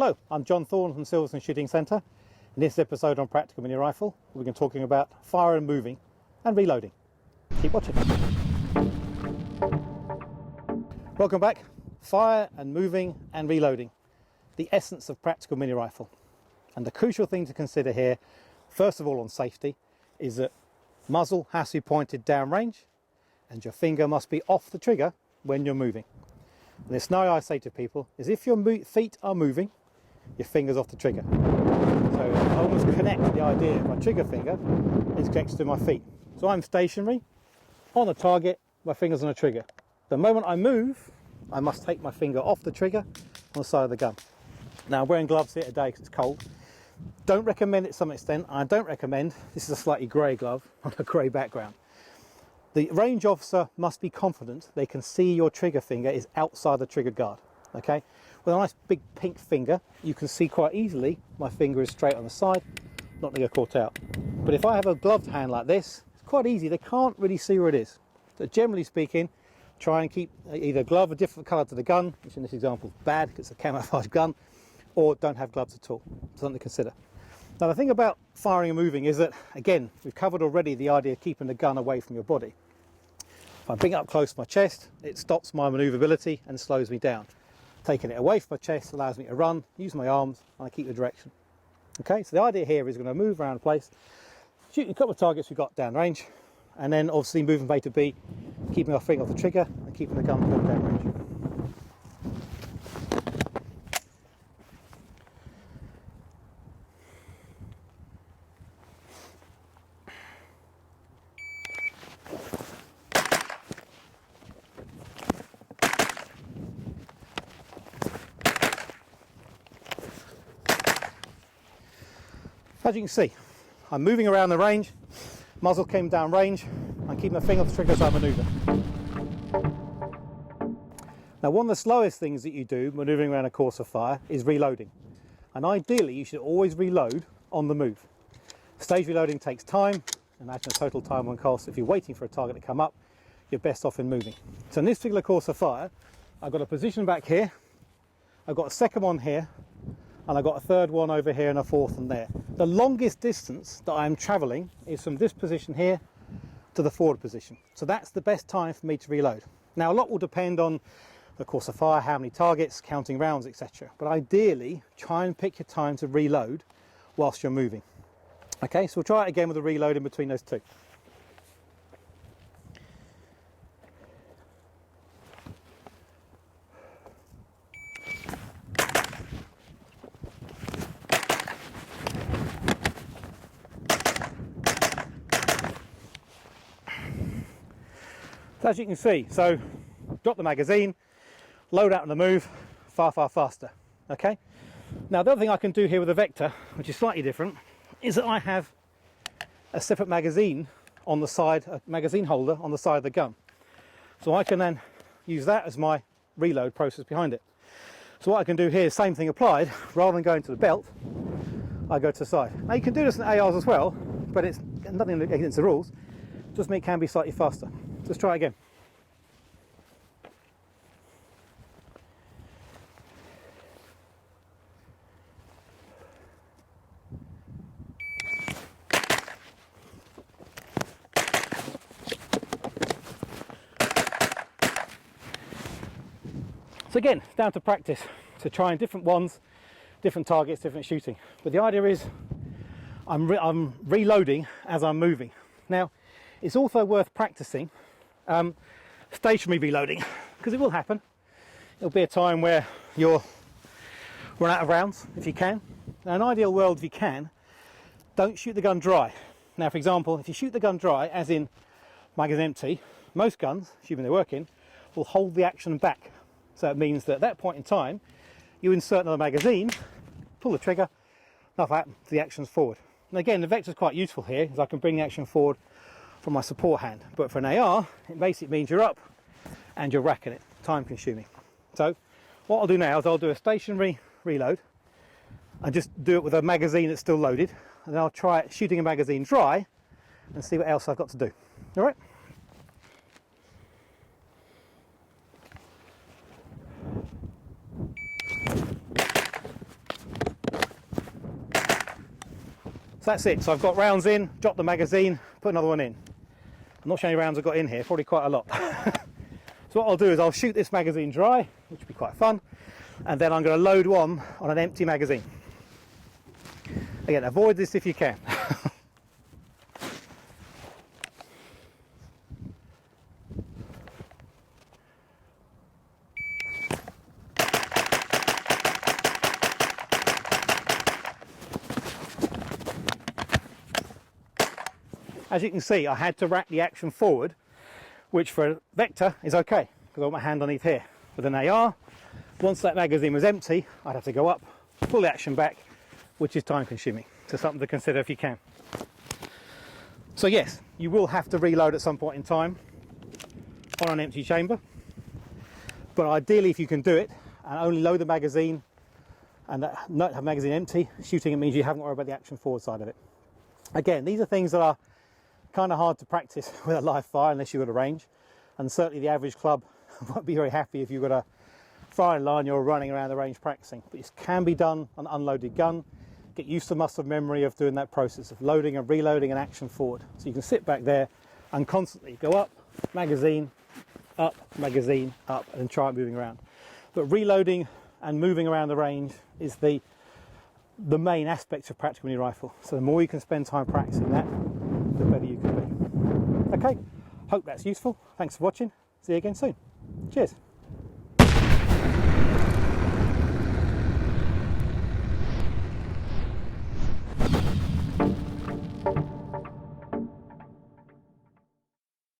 Hello, I'm John Thorne from Silverstone Shooting Centre. In this episode on Practical Mini Rifle, we're going to be talking about fire and moving and reloading. Keep watching. Welcome back. Fire and moving and reloading. The essence of Practical Mini Rifle. And the crucial thing to consider here, first of all on safety, is that muzzle has to be pointed downrange and your finger must be off the trigger when you're moving. And the scenario I say to people is if your feet are moving, your finger's off the trigger. So I almost connect the idea of my trigger finger is connected to my feet. So I'm stationary, on the target, my finger's on the trigger. The moment I move, I must take my finger off the trigger on the side of the gun. Now I'm wearing gloves here today because it's cold. Don't recommend it to some extent. I don't recommend, this is a slightly grey glove on a grey background. The range officer must be confident they can see your trigger finger is outside the trigger guard. Okay, with a nice big pink finger, you can see quite easily my finger is straight on the side, not to get caught out. But if I have a gloved hand like this, it's quite easy, they can't really see where it is. So generally speaking, try and keep either a glove a different colour to the gun, which in this example is bad because it's a camouflage gun, or don't have gloves at all. Something to consider. Now the thing about firing and moving is that, again, we've covered already the idea of keeping the gun away from your body. If I bring it up close to my chest, it stops my manoeuvrability and slows me down. Taking it away from my chest allows me to run, use my arms, and I keep the direction. Okay, so the idea here is going to move around the place, shooting a couple of targets we've got down range, and then obviously moving from A to B, keeping our finger off the trigger and keeping the gun pulled down range. As you can see, I'm moving around the range, muzzle came down range, I'm keeping my finger off the trigger as I manoeuvre. Now one of the slowest things that you do manoeuvring around a course of fire is reloading. And ideally you should always reload on the move. Stage reloading takes time, imagine the total time on cost. If you're waiting for a target to come up, you're best off in moving. So in this particular course of fire, I've got a position back here, I've got a second one here, and I've got a third one over here and a fourth one there. The longest distance that I'm travelling is from this position here to the forward position. So that's the best time for me to reload. Now a lot will depend on the course of fire, how many targets, counting rounds, etc. But ideally, try and pick your time to reload whilst you're moving. Okay, so we'll try it again with a reload in between those two. So as you can see, so drop the magazine, load out on the move, far faster. Okay. Now the other thing I can do here with the Vector, which is slightly different, is that I have a separate magazine on the side, a magazine holder on the side of the gun. So I can then use that as my reload process behind it. So what I can do here, same thing applied, rather than going to the belt, I go to the side. Now you can do this in ARs as well, but it's nothing against the rules, just mean it can be slightly faster. Let's try it again. So again, it's down to practice, to trying different ones, different targets, different shooting. But the idea is I'm reloading as I'm moving. Now, it's also worth practicing stationary reloading, because it will happen. It'll be a time where you'll run out of rounds if you can. Now, in an ideal world, if you can, don't shoot the gun dry. Now, for example, if you shoot the gun dry, as in magazine empty, most guns, assuming they're working, will hold the action back. So it means that at that point in time, you insert another magazine, pull the trigger, nothing happens, the action's forward. And again, the Vector's quite useful here, as I can bring the action forward from my support hand. But for an AR, it basically means you're up and you're racking it, time consuming. So what I'll do now is I'll do a stationary reload and just do it with a magazine that's still loaded, and then I'll try shooting a magazine dry and see what else I've got to do. All right. So that's it. So I've got rounds in, drop the magazine, put another one in. I'm not sure how many rounds I've got in here, probably quite a lot. So what I'll do is I'll shoot this magazine dry, which will be quite fun, and then I'm going to load one on an empty magazine. Again, avoid this if you can. As you can see, I had to rack the action forward, which for a vector is okay, because I've got my hand underneath here. With an AR, once that magazine was empty, I'd have to go up, pull the action back, which is time consuming. So something to consider if you can. So yes, you will have to reload at some point in time on an empty chamber. But ideally, if you can do it, and only load the magazine and not have magazine empty, shooting it means you haven't got to worry about the action forward side of it. Again, these are things that are kind of hard to practice with a live fire unless you've got a range, and certainly the average club won't be very happy if you've got a firing line you're running around the range practicing. But this can be done on an unloaded gun. Get used to muscle memory of doing that process of loading and reloading and action forward. So you can sit back there and constantly go up, magazine, up, and try moving around. But reloading and moving around the range is the main aspect of practical mini rifle. So the more you can spend time practicing that, the better you can be. Okay, hope that's useful. Thanks for watching. See you again soon. Cheers.